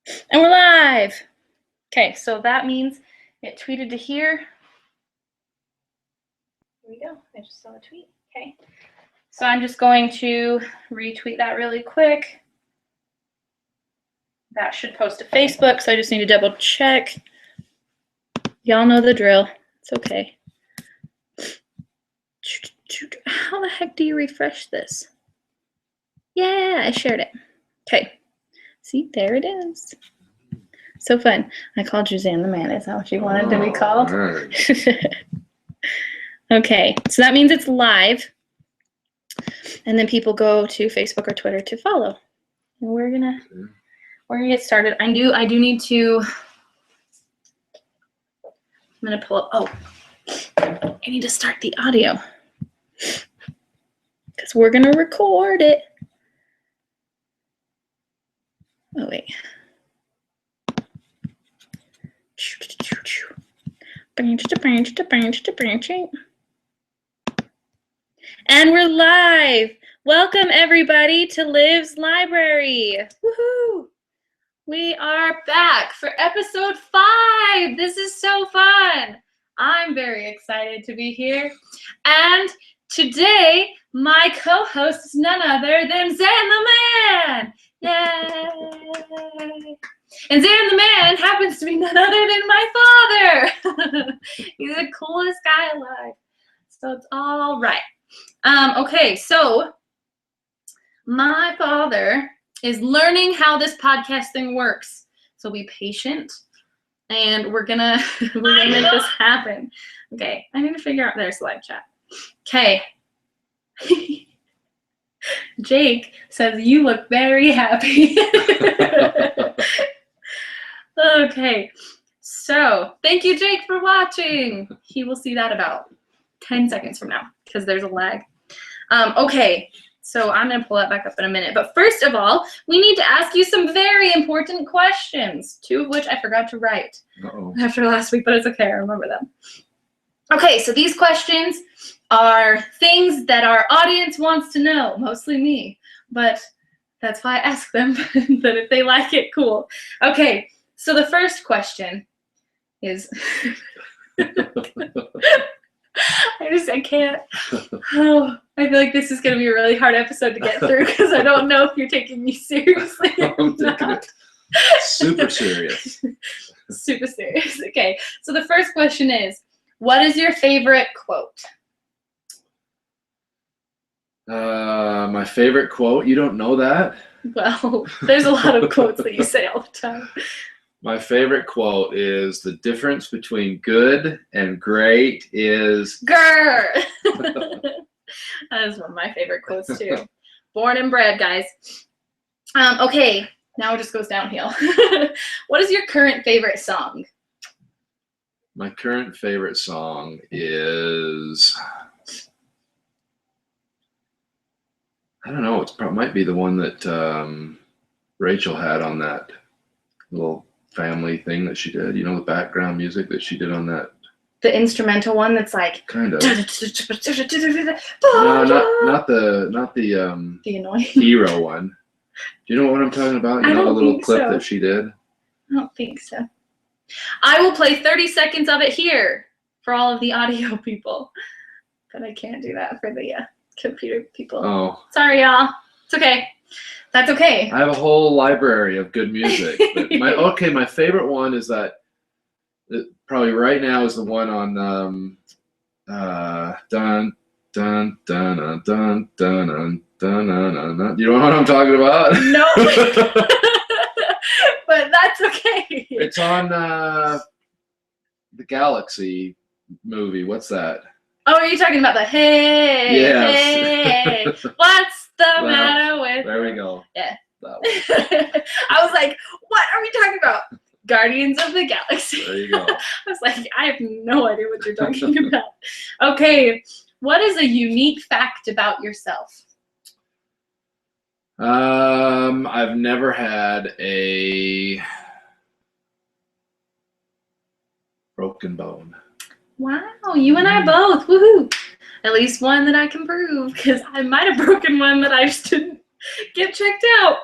And we're live. Okay, so that means it tweeted to here. Here we go. I just saw a tweet. Okay. So I'm just going to retweet that really quick. That should post to Facebook, so I just need to double check. Y'all know the drill. It's okay. How the heck do you refresh this? Yeah, I shared it. Okay. See, there it is. So fun. I called you ZannTheMan. Is that what you wanted to be called? Right. Okay, so that means it's live. And then people go to Facebook or Twitter to follow. And we're gonna get started. I do need to. I'm gonna pull up. Oh, I need to start the audio because we're gonna record it. Oh wait. And we're live. Welcome everybody to Liv's Library. Woohoo! We are back for episode 5. This is so fun. I'm very excited to be here. And today, my co-host is none other than ZannTheMan. Yay! And ZannTheMan happens to be none other than my father. He's the coolest guy alive. So it's all right. Okay, so my father is learning how this podcast thing works. So be patient, and we're gonna make this happen. Okay, I need to figure out there's live chat. Okay. Jake says you look very happy. Okay, so thank you, Jake, for watching. He will see that about 10 seconds from now because there's a lag. Okay, so I'm going to pull that back up in a minute. But first of all, we need to ask you some very important questions, 2 of which I forgot to write after last week, but it's okay. I remember them. Okay, so these questions are things that our audience wants to know, mostly me, but that's why I ask them. But if they like it, cool. Okay, so the first question is... I can't. Oh, I feel like this is going to be a really hard episode to get through because I don't know if you're taking me seriously. I'm taking it super serious. Super serious. Okay, so the first question is, what is your favorite quote? My favorite quote? You don't know that? Well, there's a lot of quotes that you say all the time. My favorite quote is, the difference between good and great is... Grr! That is one of my favorite quotes, too. Born and bred, guys. Okay, now it just goes downhill. What is your current favorite song? My current favorite song is... I don't know. It might be the one that Rachel had on that little family thing that she did. You know, the background music that she did on that. The instrumental one that's like. Kind of. No, not the annoying hero one. Do you know what I'm talking about? You know the little clip that she did? I don't think so. I will play 30 seconds of it here for all of the audio people, but I can't do that for the computer people. Oh. Sorry, y'all. It's okay. That's okay. I have a whole library of good music. But my favorite one is that probably right now is the one on dun dun dun dun dun dun dun dun. You know what I'm talking about? No. But that's okay. It's on the Galaxy movie. What's that? Oh, are you talking about the hey, yes. Hey, what's the matter with... There we go. Yeah. That one. I was like, what are we talking about? Guardians of the Galaxy. There you go. I was like, I have no idea what you're talking about. Okay, what is a unique fact about yourself? I've never had a broken bone. Wow, you and I both. Woohoo! At least one that I can prove, because I might have broken one that I just didn't get checked out.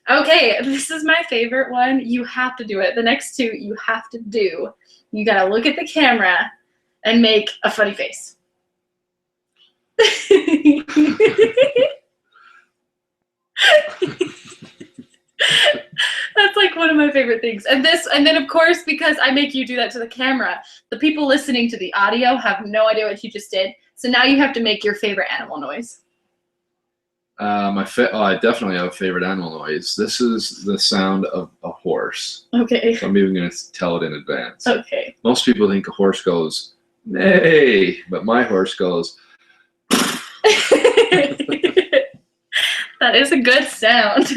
Okay, this is my favorite one. You have to do it. The next two you have to do. You gotta look at the camera and make a funny face. That's like one of my favorite things. And then of course, because I make you do that to the camera, the people listening to the audio have no idea what you just did. So now you have to make your favorite animal noise. I definitely have a favorite animal noise. This is the sound of a horse. Okay. So I'm even going to tell it in advance. Okay. Most people think a horse goes, neigh, but my horse goes. That is a good sound.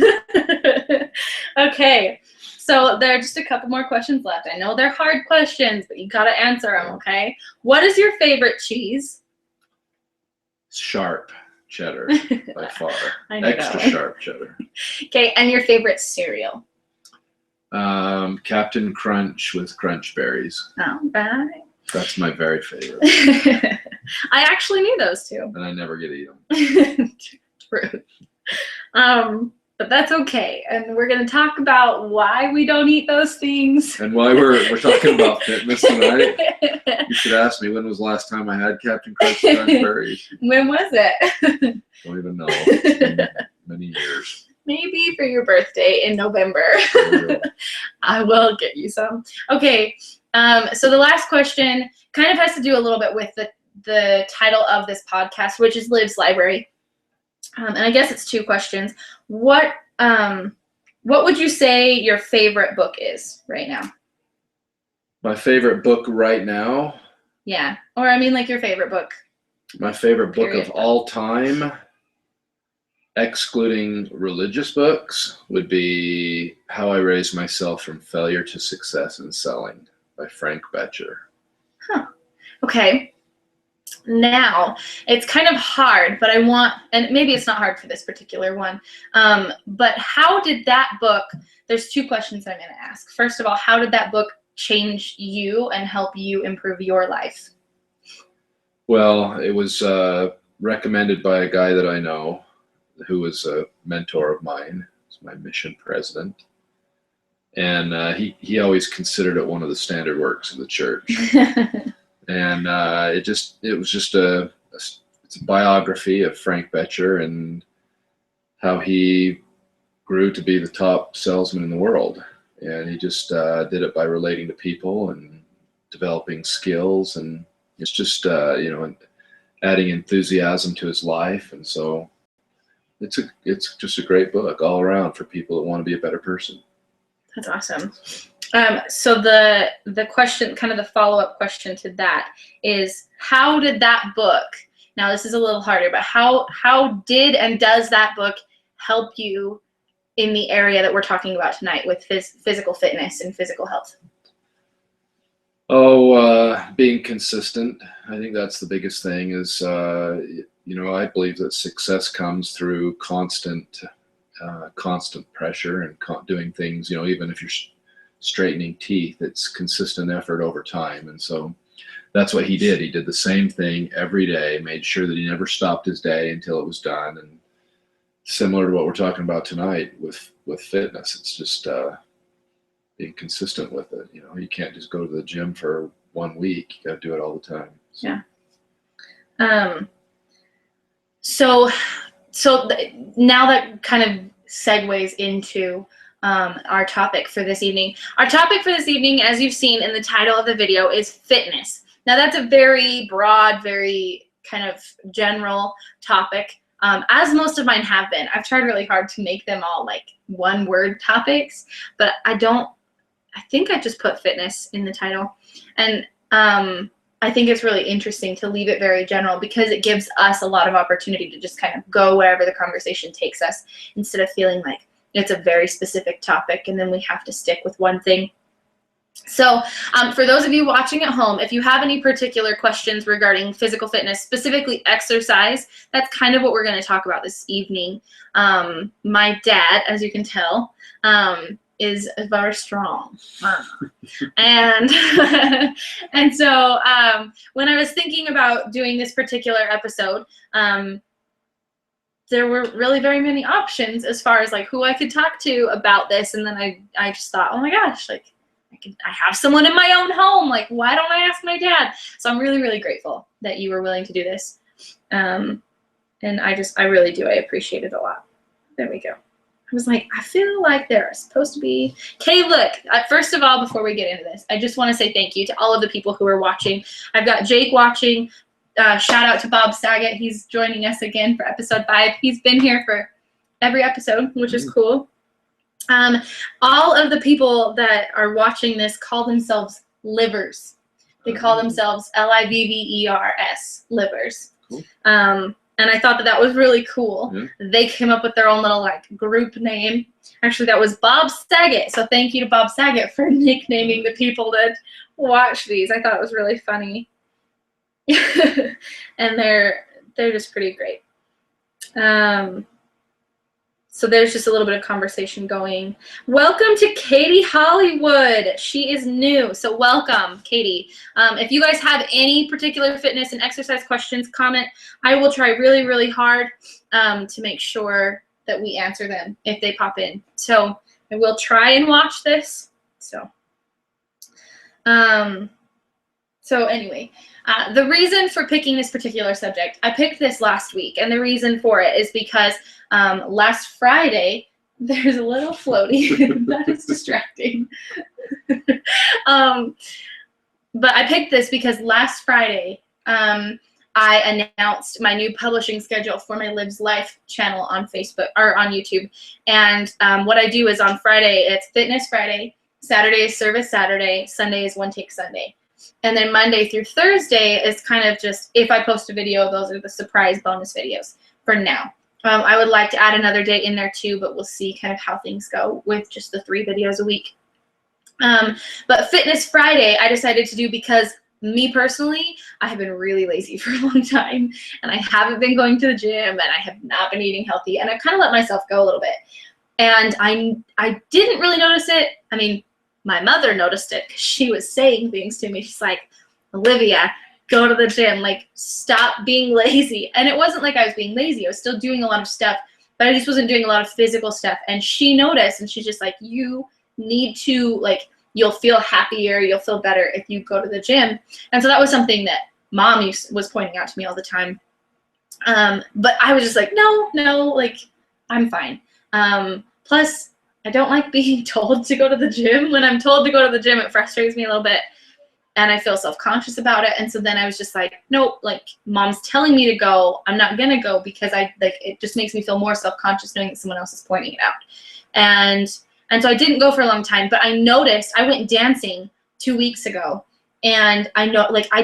Okay, so there are just a couple more questions left. I know they're hard questions, but you gotta answer them, okay? What is your favorite cheese? Sharp cheddar, by far. I know Extra sharp cheddar. Okay, and your favorite cereal? Captain Crunch with Crunch Berries. All right. That's my very favorite. I actually knew those two. And I never get to eat them. True. But that's okay. And we're going to talk about why we don't eat those things. And why we're talking about fitness tonight. You should ask me, when was the last time I had Captain Crunch with Crunch Berries? When was it? Don't even know. It's been many years. Maybe for your birthday in November. I will get you some. Okay. So the last question kind of has to do a little bit with the title of this podcast, which is Liv's Library. And I guess it's two questions. What would you say your favorite book is right now? My favorite book right now? Yeah. Or I mean like your favorite book. My favorite book Period. of all time, excluding religious books, would be How I Raised Myself from Failure to Success in Selling by Frank Bettger. Huh. Okay. Now, it's kind of hard, but and maybe it's not hard for this particular one, but how did that book, there's two questions I'm going to ask. First of all, how did that book change you and help you improve your life? Well, it was recommended by a guy that I know who was a mentor of mine. He's my mission president. And he always considered it one of the standard works of the church. And it was just it's a biography of Frank Bettger and how he grew to be the top salesman in the world. And he just did it by relating to people and developing skills, and it's just adding enthusiasm to his life. And so it's just a great book all around for people that want to be a better person. That's awesome. So the question, kind of the follow-up question to that is, how did that book, now this is a little harder, but how did and does that book help you in the area that we're talking about tonight with physical fitness and physical health? Being consistent. I think that's the biggest thing is, I believe that success comes through constant pressure and doing things, even if you're straightening teeth, it's consistent effort over time. And so that's what he did. He did the same thing every day, made sure that he never stopped his day until it was done. And similar to what we're talking about tonight with fitness, it's just being consistent with it. You can't just go to the gym for 1 week. You got to do it all the time. So. Yeah. So now that kind of segues into our topic for this evening. Our topic for this evening, as you've seen in the title of the video, is fitness. Now that's a very broad, very kind of general topic, as most of mine have been. I've tried really hard to make them all like one-word topics, but I think I just put fitness in the title. And I think it's really interesting to leave it very general because it gives us a lot of opportunity to just kind of go wherever the conversation takes us instead of feeling like it's a very specific topic and then we have to stick with one thing. So for those of you watching at home, if you have any particular questions regarding physical fitness, specifically exercise, that's kind of what we're going to talk about this evening. My dad, as you can tell, is very strong. And so when I was thinking about doing this particular episode, there were really very many options as far as like who I could talk to about this. And then I just thought, oh my gosh, like I have someone in my own home. Like, why don't I ask my dad? So I'm really, really grateful that you were willing to do this. And I really do. I appreciate it a lot. There we go. I was like, I feel like there are supposed to be. Okay, look, first of all, before we get into this, I just want to say thank you to all of the people who are watching. I've got Jake watching. Shout out to Bob Saget. He's joining us again for episode 5. He's been here for every episode, which is cool. All of the people that are watching this call themselves livers. They call themselves LIVVERS, livers. Cool. And I thought that was really cool. Yeah. They came up with their own little like group name. Actually, that was Bob Saget. So thank you to Bob Saget for nicknaming the people that watch these. I thought it was really funny. And they're just pretty great. So there's just a little bit of conversation going. Welcome to Katie Hollywood. She is new, so welcome, Katie. If you guys have any particular fitness and exercise questions, comment. I will try really, really hard to make sure that we answer them if they pop in. So I will try and watch this. So anyway, the reason for picking this particular subject, I picked this last week, and the reason for it is because last Friday, there's a little floaty that is distracting. But I picked this because last Friday, I announced my new publishing schedule for my Lives Life channel on Facebook or on YouTube. And what I do is on Friday, it's Fitness Friday, Saturday is Service Saturday, Sunday is One Take Sunday. And then Monday through Thursday is kind of just, if I post a video, those are the surprise bonus videos for now. I would like to add another day in there too, but we'll see kind of how things go with just the 3 videos a week. But Fitness Friday, I decided to do because me personally, I have been really lazy for a long time, and I haven't been going to the gym, and I have not been eating healthy, and I've kind of let myself go a little bit. And I didn't really notice it. I mean, my mother noticed it because she was saying things to me. She's like, Olivia, go to the gym, like stop being lazy. And it wasn't like I was being lazy. I was still doing a lot of stuff, but I just wasn't doing a lot of physical stuff. And she noticed, and she's just like, you need to, like, you'll feel happier, you'll feel better if you go to the gym. And so that was something that Mom was pointing out to me all the time. But I was just like, no, like, I'm fine. Plus, I don't like being told to go to the gym. When I'm told to go to the gym, it frustrates me a little bit, and I feel self-conscious about it. And so then I was just like, nope, like Mom's telling me to go, I'm not gonna go because it just makes me feel more self-conscious knowing that someone else is pointing it out. And so I didn't go for a long time, but I noticed I went dancing 2 weeks ago, and I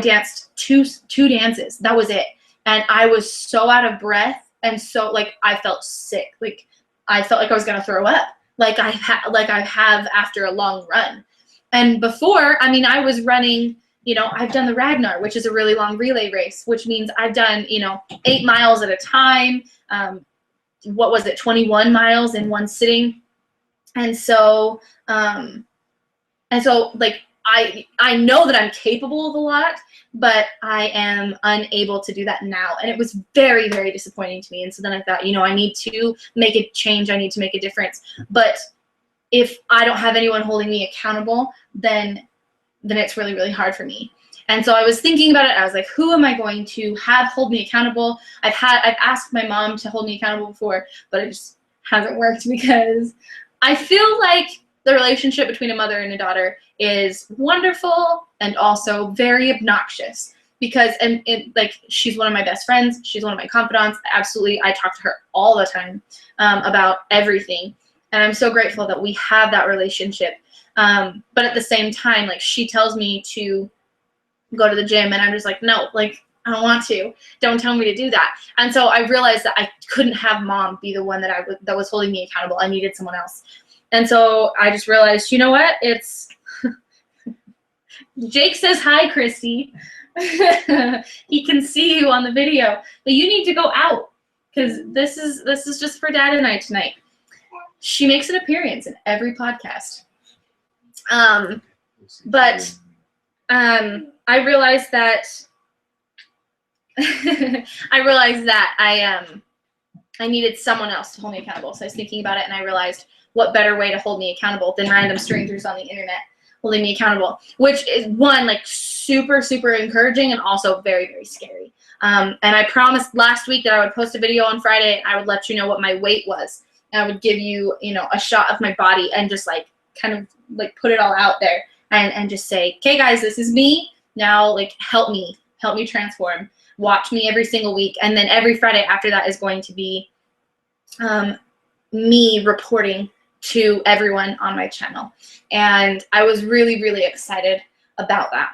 danced two dances. That was it. And I was so out of breath, and so like I felt sick. Like I felt like I was gonna throw up. Like I have after a long run. And before, I mean, I was running, I've done the Ragnar, which is a really long relay race, which means I've done, 8 miles at a time. 21 miles in one sitting. And so like, I know that I'm capable of a lot, but I am unable to do that now. And it was very, very disappointing to me. And so then I thought, I need to make a change. I need to make a difference. But if I don't have anyone holding me accountable, then it's really, really hard for me. And so I was thinking about it. I was like, who am I going to have hold me accountable? I've asked my mom to hold me accountable before, but it just hasn't worked because I feel like the relationship between a mother and a daughter is wonderful and also very obnoxious because like she's one of my best friends. She's one of my confidants. Absolutely. I talk to her all the time about everything. And I'm so grateful that we have that relationship. But at the same time, like she tells me to go to the gym and I'm just like, no, like I don't want to. Don't tell me to do that. And so I realized that I couldn't have Mom be the one that was holding me accountable. I needed someone else. And so I just realized, you know what? It's Jake says hi, Christy. He can see you on the video, but you need to go out because this is just for Dad and I tonight. She makes an appearance in every podcast. But I realized that I needed someone else to hold me accountable. So I was thinking about it, and I realized what better way to hold me accountable than random strangers on the internet holding me accountable, which is one, like, super, super encouraging and also very, very scary. And I promised last week that I would post a video on Friday, and I would let you know what my weight was. And I would give you, you know, a shot of my body and just, like, kind of, like, put it all out there and just say, okay, guys, this is me. Now, like, help me transform. Watch me every single week. And then every Friday after that is going to be me reporting to everyone on my channel. And I was really, really excited about that.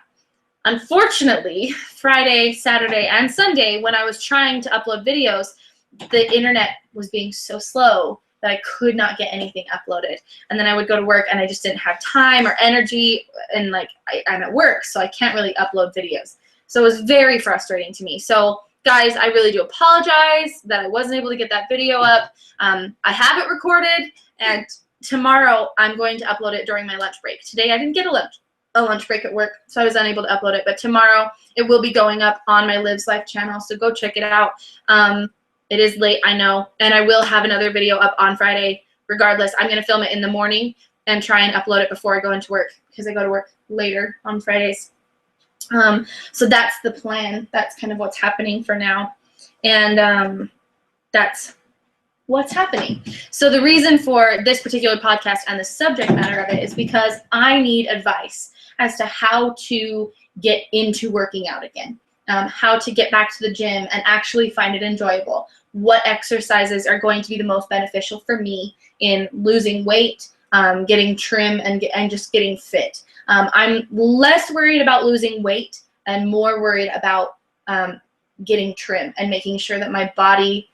Unfortunately, Friday, Saturday, and Sunday, when I was trying to upload videos, the internet was being so slow that I could not get anything uploaded. And then I would go to work and I just didn't have time or energy, and like I'm at work, so I can't really upload videos. So it was very frustrating to me. So guys, I really do apologize that I wasn't able to get that video up. I have it recorded, and tomorrow I'm going to upload it during my lunch break. Today I didn't get a lunch break at work, so I was unable to upload it, but tomorrow it will be going up on my Lives Life channel, so go check it out. It is late, I know, and I will have another video up on Friday regardless. I'm going to film it in the morning and try and upload it before I go into work, because I go to work later on Fridays. So that's the plan. That's kind of what's happening for now, and that's what's happening. So the reason for this particular podcast and the subject matter of it is because I need advice as to how to get into working out again, how to get back to the gym and actually find it enjoyable, what exercises are going to be the most beneficial for me in losing weight, getting trim, and just getting fit. I'm less worried about losing weight and more worried about getting trim and making sure that my body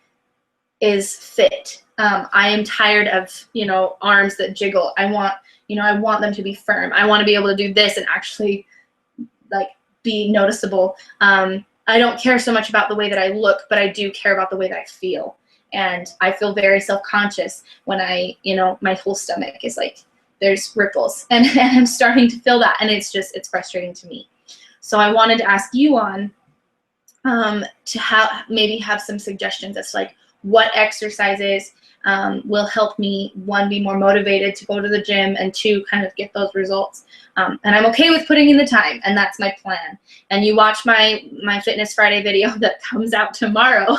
is fit. I am tired of, you know, arms that jiggle. I want them to be firm. I want to be able to do this and actually, like, be noticeable. I don't care so much about the way that I look, but I do care about the way that I feel. And I feel very self-conscious when my whole stomach is like, there's ripples, and I'm starting to feel that, and it's frustrating to me. So I wanted to ask you on to maybe have some suggestions as to, like, what exercises will help me, one, be more motivated to go to the gym, and two, kind of get those results. And I'm okay with putting in the time, and that's my plan. And you watch my Fitness Friday video that comes out tomorrow,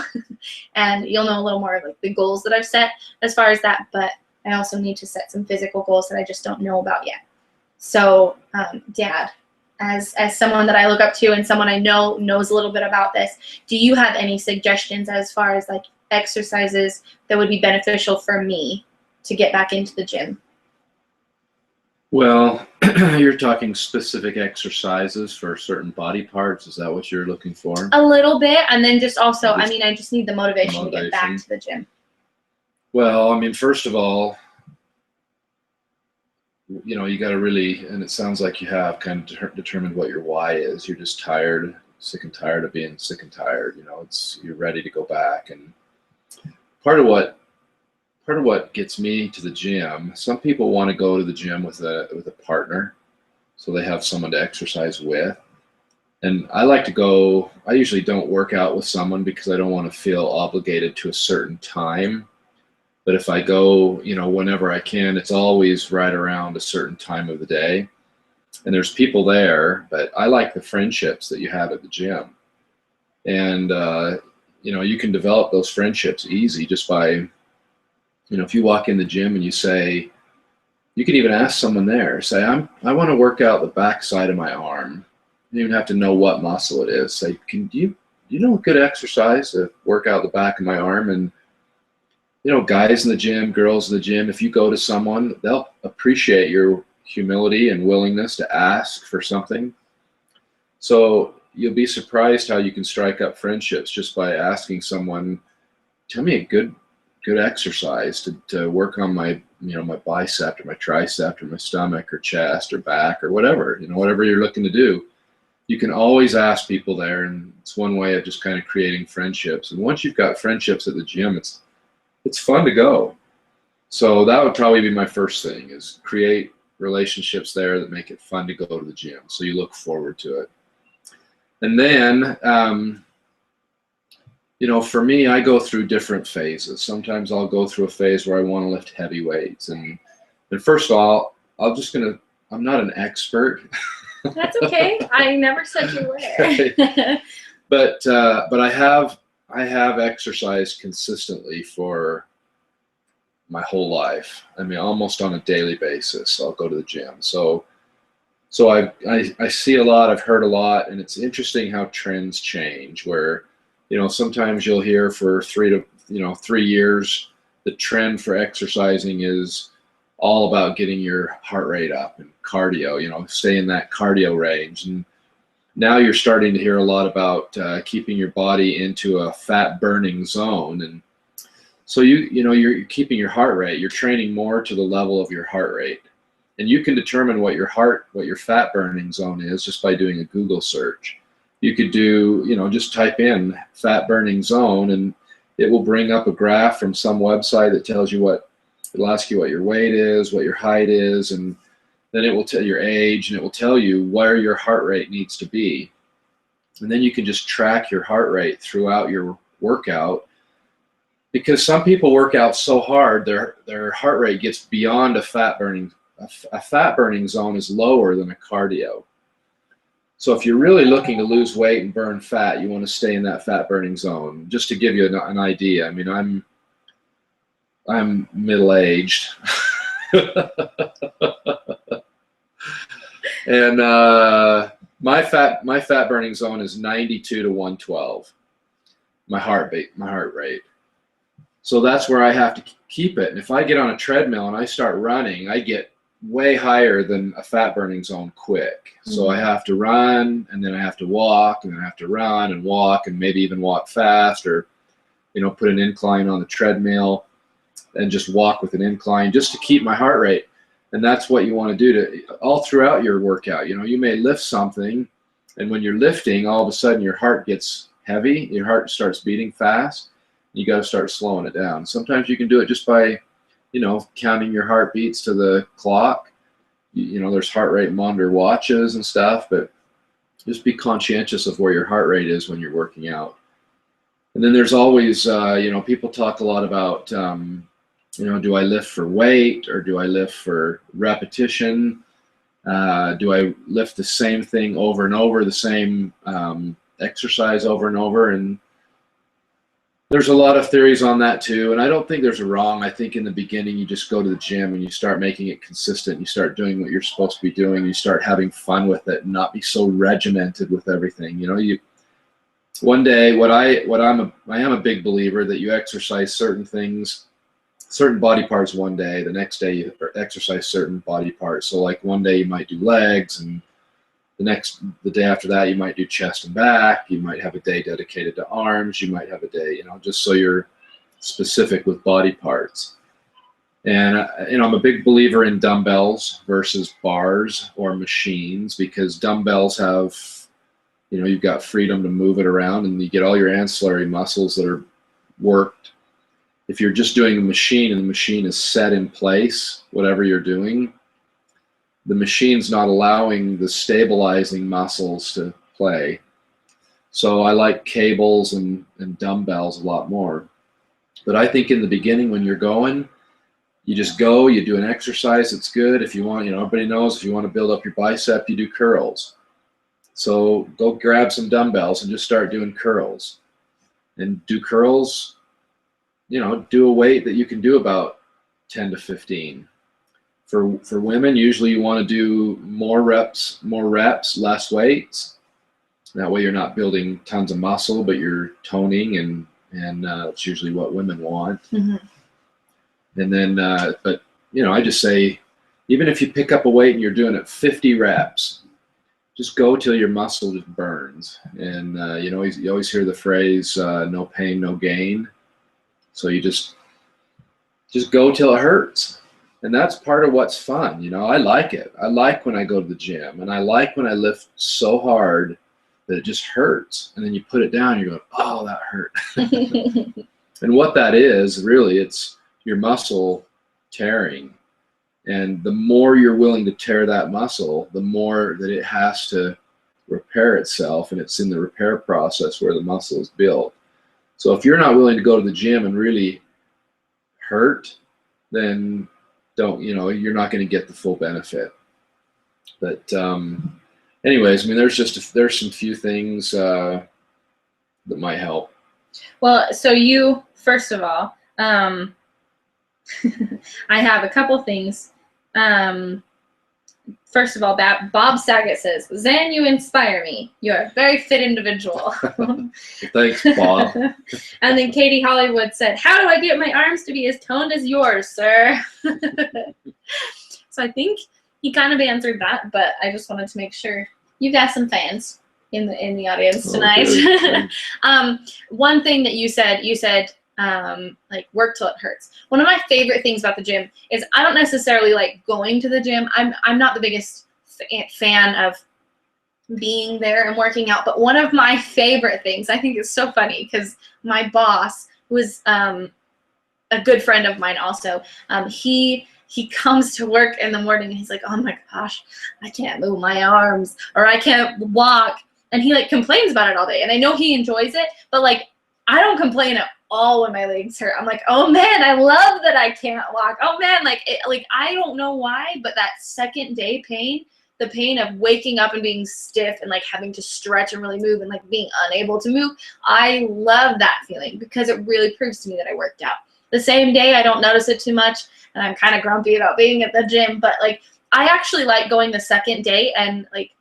and you'll know a little more of, like, the goals that I've set as far as that, but I also need to set some physical goals that I just don't know about yet. So, Dad, as someone that I look up to and someone I know knows a little bit about this, do you have any suggestions as far as, like, exercises that would be beneficial for me to get back into the gym? Well, you're talking specific exercises for certain body parts. Is that what you're looking for? A little bit, and then just also, I just need the motivation to get back to the gym. Well, I mean, first of all, you know, you got to really, and it sounds like you have kind of determined what your why is. You're just tired, sick and tired of being sick and tired. You know, you're ready to go back. And part of what gets me to the gym, some people want to go to the gym with a partner, so they have someone to exercise with. And I like to go, I usually don't work out with someone because I don't want to feel obligated to a certain time. But if I go, you know, whenever I can, it's always right around a certain time of the day. And there's people there, but I like the friendships that you have at the gym. And, you know, you can develop those friendships easy just by, you know, if you walk in the gym and you say, you can even ask someone there, say, I want to work out the back side of my arm. You don't even have to know what muscle it is. Say, do you know a good exercise to work out the back of my arm? And, you know, guys in the gym, girls in the gym, if you go to someone, they'll appreciate your humility and willingness to ask for something. So you'll be surprised how you can strike up friendships just by asking someone, tell me a good exercise to work on my, you know, my bicep or my tricep or my stomach or chest or back or whatever, you know, whatever you're looking to do. You can always ask people there, and it's one way of just kind of creating friendships. And once you've got friendships at the gym, it's fun to go. So that would probably be my first thing, is create relationships there that make it fun to go to the gym, so you look forward to it. And then, you know, for me, I go through different phases. Sometimes I'll go through a phase where I want to lift heavy weights. And first of all, I'm not an expert. That's okay. I never said you were. But I have exercised consistently for my whole life. I mean, almost on a daily basis, I'll go to the gym. So I see a lot, I've heard a lot, and it's interesting how trends change, where, you know, sometimes you'll hear for 3 years, the trend for exercising is all about getting your heart rate up and cardio, you know, stay in that cardio range. And now you're starting to hear a lot about keeping your body into a fat burning zone. And so you're keeping your heart rate, you're training more to the level of your heart rate. And you can determine what your fat burning zone is just by doing a Google search. You could do, you know, just type in fat burning zone, and it will bring up a graph from some website that tells you it'll ask you what your weight is, what your height is, and then it will tell your age, and it will tell you where your heart rate needs to be. And then you can just track your heart rate throughout your workout, because some people work out so hard, their heart rate gets beyond a fat burning zone is lower than a cardio. So if you're really looking to lose weight and burn fat, you want to stay in that fat burning zone. Just to give you an idea, I mean, I'm middle-aged. And my fat burning zone is 92 to 112. My heart rate. So that's where I have to keep it. And if I get on a treadmill and I start running, I get way higher than a fat burning zone quick. So I have to run, and then I have to walk, and then I have to run and walk, and maybe even walk fast, or, you know, put an incline on the treadmill and just walk with an incline just to keep my heart rate. And that's what you want to do all throughout your workout. You know, you may lift something, and when you're lifting, all of a sudden your heart gets heavy, your heart starts beating fast. You got to start slowing it down. Sometimes you can do it just by, you know, counting your heartbeats to the clock. You know, there's heart rate monitor watches and stuff, but just be conscientious of where your heart rate is when you're working out. And then there's always, you know, people talk a lot about, you know, do I lift for weight, or do I lift for repetition? Do I lift the same thing over and over, the same exercise over and over? And there's a lot of theories on that too, and I don't think there's a wrong. I think in the beginning you just go to the gym and you start making it consistent. You start doing what you're supposed to be doing. You start having fun with it and not be so regimented with everything. You know, one day, I am a big believer that you exercise certain things, certain body parts one day, the next day you exercise certain body parts. So like one day you might do legs, and the day after that you might do chest and back. You might have a day dedicated to arms. You might have a day, you know, just so you're specific with body parts. And you know, I'm a big believer in dumbbells versus bars or machines, because dumbbells have, you know, you've got freedom to move it around, and you get all your ancillary muscles that are worked. If you're just doing a machine and the machine is set in place, whatever you're doing, the machine's not allowing the stabilizing muscles to play. So I like cables and dumbbells a lot more. But I think in the beginning, when you're going, you just go, you do an exercise that's good. If you want, you know, everybody knows if you want to build up your bicep, you do curls. So go grab some dumbbells and just start doing curls. And do curls, you know, do a weight that you can do about 10 to 15. For women, usually you want to do more reps, less weights. That way you're not building tons of muscle, but you're toning, and it's usually what women want. Mm-hmm. And then, but you know, I just say, even if you pick up a weight and you're doing it 50 reps, just go till your muscle just burns. And you know, you always hear the phrase, no pain, no gain. So you just go till it hurts. And that's part of what's fun. You know, I like it. I like when I go to the gym, and I like when I lift so hard that it just hurts. And then you put it down, you're going, oh, that hurt. And what that is, really, it's your muscle tearing. And the more you're willing to tear that muscle, the more that it has to repair itself. And it's in the repair process where the muscle is built. So if you're not willing to go to the gym and really hurt, then don't, you're not going to get the full benefit. But anyways, I mean, there's some few things that might help. Well, so you, first of all, I have a couple things. First of all, Bob Saget says, "Zan, you inspire me. You are a very fit individual." Thanks, Bob. And then Katie Hollywood said, "How do I get my arms to be as toned as yours, sir?" So I think he kind of answered that, but I just wanted to make sure you got some fans in the audience tonight. One thing that you said, like, work till it hurts. One of my favorite things about the gym is I don't necessarily like going to the gym. I'm not the biggest fan of being there and working out, but one of my favorite things, I think it's so funny because my boss was a good friend of mine also. He comes to work in the morning and he's like, "Oh my gosh, I can't move my arms, or I can't walk." And he like complains about it all day. And I know he enjoys it, but like I don't complain at all when my legs hurt. I'm like, "Oh man, I love that I can't walk. Oh man," like I don't know why, but that second day pain, the pain of waking up and being stiff and like having to stretch and really move and like being unable to move, I love that feeling because it really proves to me that I worked out. The same day, I don't notice it too much, and I'm kind of grumpy about being at the gym, but like I actually like going the second day and like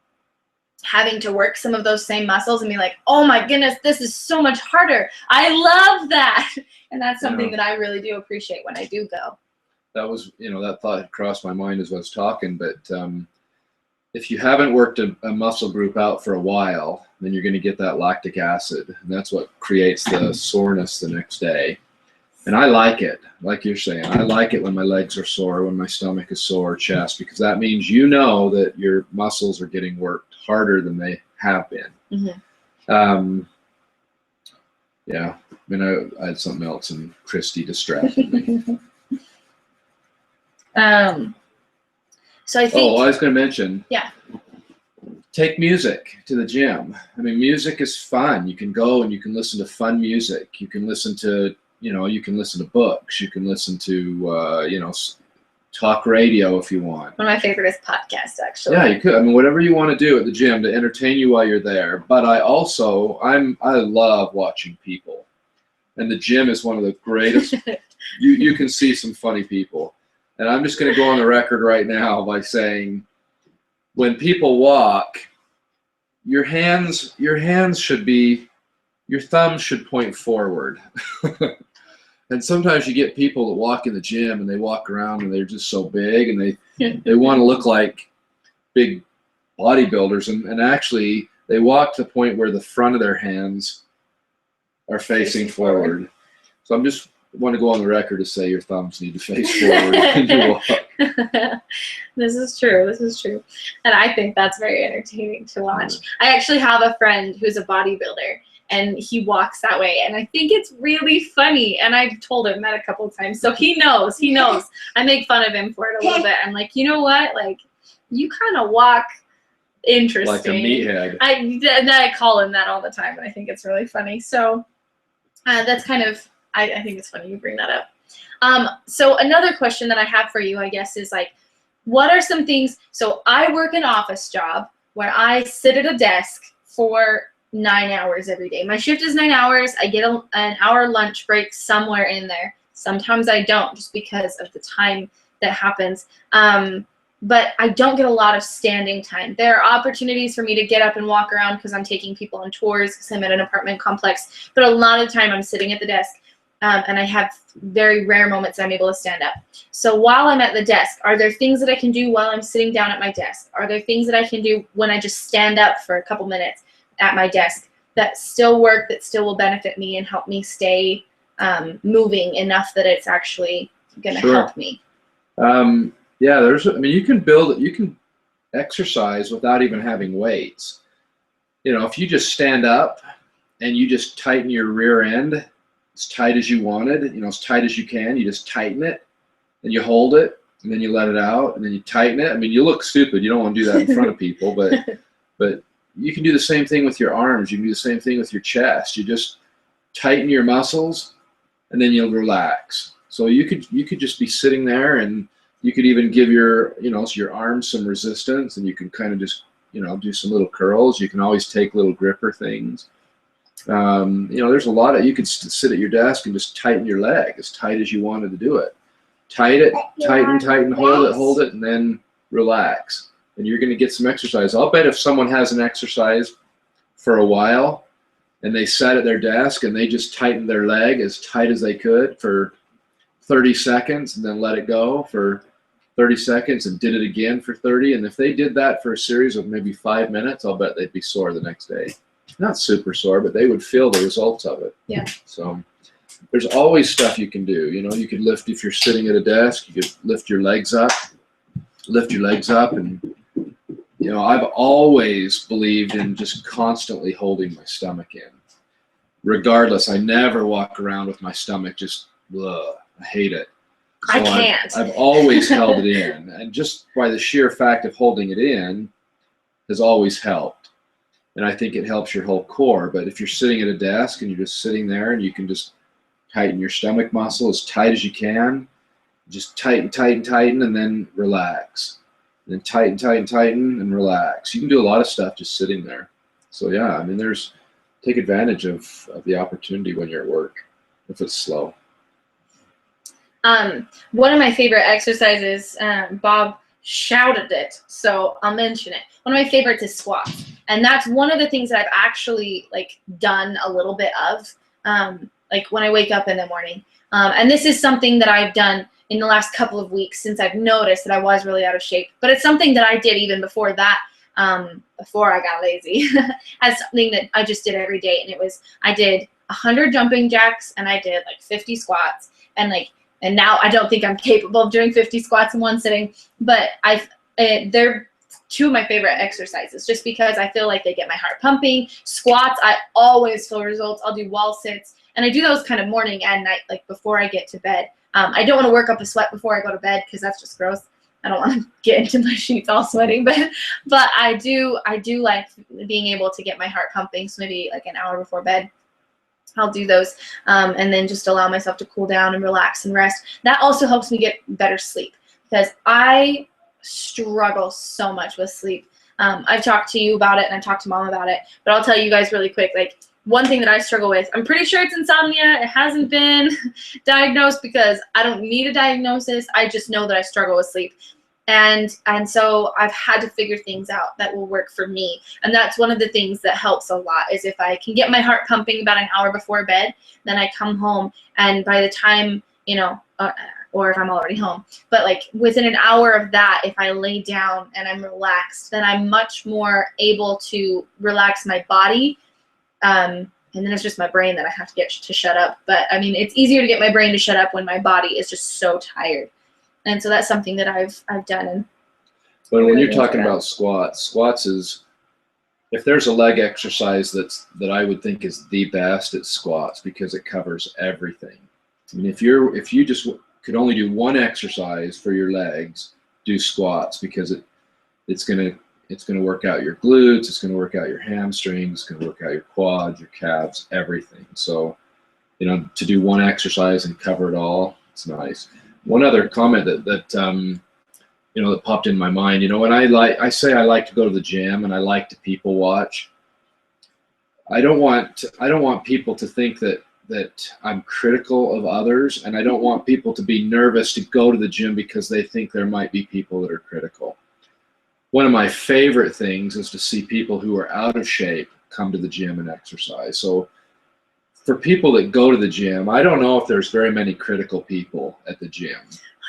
having to work some of those same muscles and be like, "Oh my goodness, this is so much harder. I love that." And that's something that I really do appreciate when I do go. That was, that thought had crossed my mind as I was talking, but if you haven't worked a muscle group out for a while, then you're going to get that lactic acid, and that's what creates the soreness the next day. And I like it, like you're saying. I like it when my legs are sore, when my stomach is sore, chest, because that means that your muscles are getting worked harder than they have been. Mm-hmm. Yeah, I mean, I had something else, and Christy distracted me. So I think. Oh, I was going to mention. Yeah. Take music to the gym. I mean, music is fun. You can go and you can listen to fun music. You can listen to. You can listen to books. You can listen to, talk radio if you want. One of my favorite is podcasts, actually. Yeah, you could. I mean, whatever you want to do at the gym to entertain you while you're there. But I love watching people. And the gym is one of the greatest. You can see some funny people. And I'm just going to go on the record right now by saying, when people walk, your thumbs should point forward. And sometimes you get people that walk in the gym and they walk around and they're just so big and they want to look like big bodybuilders, and actually they walk to the point where the front of their hands are facing forward. So I'm just want to go on the record to say your thumbs need to face forward when you walk. This is true. And I think that's very entertaining to watch. I actually have a friend who's a bodybuilder, and he walks that way, and I think it's really funny, and I've told him that a couple of times, so he knows. I make fun of him for it a little bit. I'm like, you know what, like, you kind of walk interesting. Like a meathead. I call him that all the time, and I think it's really funny. So that's kind of, I think it's funny you bring that up. So another question that I have for you, I guess, is like, what are some things, so I work an office job where I sit at a desk for 9 hours every day. My shift is 9 hours. I get an hour lunch break somewhere in there. Sometimes I don't, just because of the time that happens. But I don't get a lot of standing time. There are opportunities for me to get up and walk around because I'm taking people on tours because I'm at an apartment complex. But a lot of the time I'm sitting at the desk, and I have very rare moments I'm able to stand up. So while I'm at the desk, are there things that I can do while I'm sitting down at my desk? Are there things that I can do when I just stand up for a couple minutes at my desk that still work, that still will benefit me and help me stay moving enough that it's actually going to help me? Yeah, you can exercise without even having weights. If you just stand up and you just tighten your rear end as tight as you wanted, as tight as you can, you just tighten it and you hold it and then you let it out and then you tighten it. I mean, you look stupid. You don't want to do that in front of people, but you can do the same thing with your arms. You can do the same thing with your chest. You just tighten your muscles, and then you'll relax. So you could just be sitting there, and you could even give your your arms some resistance, and you can kind of just do some little curls. You can always take little gripper things. There's a lot of, you could sit at your desk and just tighten your leg as tight as you wanted to do it. Tighten, hold it, and then relax. And you're going to get some exercise. I'll bet if someone hasn't exercised for a while and they sat at their desk and they just tightened their leg as tight as they could for 30 seconds and then let it go for 30 seconds and did it again for 30. And if they did that for a series of maybe 5 minutes, I'll bet they'd be sore the next day. Not super sore, but they would feel the results of it. Yeah. So there's always stuff you can do. You could lift, if you're sitting at a desk, you could lift your legs up, and I've always believed in just constantly holding my stomach in. Regardless, I never walk around with my stomach just, ugh, I hate it. So I can't. I've always held it in, and just by the sheer fact of holding it in has always helped. And I think it helps your whole core. But if you're sitting at a desk and you're just sitting there and you can just tighten your stomach muscle as tight as you can, just tighten, and then relax. And then tighten, and relax. You can do a lot of stuff just sitting there. So yeah, I mean, take advantage of the opportunity when you're at work, if it's slow. One of my favorite exercises, Bob shouted it, so I'll mention it. One of my favorites is squats. And that's one of the things that I've actually done a little bit of, when I wake up in the morning. And this is something that I've done in the last couple of weeks since I've noticed that I was really out of shape. But it's something that I did even before that, before I got lazy, as something that I just did every day. And I did 100 jumping jacks and I did 50 squats. And now I don't think I'm capable of doing 50 squats in one sitting, but they're two of my favorite exercises just because I feel like they get my heart pumping. Squats, I always feel results. I'll do wall sits, and I do those kind of morning and night, before I get to bed. I don't want to work up a sweat before I go to bed because that's just gross. I don't want to get into my sheets all sweating, but I do like being able to get my heart pumping. So maybe an hour before bed, I'll do those, and then just allow myself to cool down and relax and rest. That also helps me get better sleep because I struggle so much with sleep. I've talked to you about it and I've talked to Mom about it, but I'll tell you guys really quick, one thing that I struggle with, I'm pretty sure it's insomnia. It hasn't been diagnosed because I don't need a diagnosis. I just know that I struggle with sleep. And so I've had to figure things out that will work for me. And that's one of the things that helps a lot is if I can get my heart pumping about an hour before bed, then I come home and by the time, or if I'm already home, but within an hour of that, if I lay down and I'm relaxed, then I'm much more able to relax my body. And then it's just my brain that I have to get to shut up. But I mean, it's easier to get my brain to shut up when my body is just so tired. And so that's something that I've done. But when you're talking about squats is, if there's a leg exercise that I would think is the best, it's squats because it covers everything. I mean, if you just could only do one exercise for your legs, do squats because it's gonna work out your glutes, it's gonna work out your hamstrings, it's gonna work out your quads, your calves, everything. So, to do one exercise and cover it all, it's nice. One other comment that popped in my mind, when I say I like to go to the gym and I like to people watch, I don't want people to think that I'm critical of others, and I don't want people to be nervous to go to the gym because they think there might be people that are critical. One of my favorite things is to see people who are out of shape come to the gym and exercise. So for people that go to the gym, I don't know if there's very many critical people at the gym.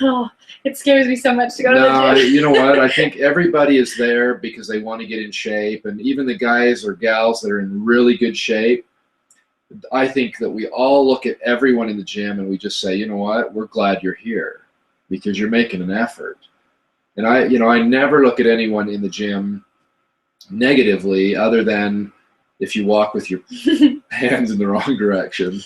Oh, it scares me so much to go to the gym. You know what? I think everybody is there because they want to get in shape, and even the guys or gals that are in really good shape, I think that we all look at everyone in the gym and we just say, you know what, we're glad you're here because you're making an effort. And I never look at anyone in the gym negatively other than if you walk with your hands in the wrong direction.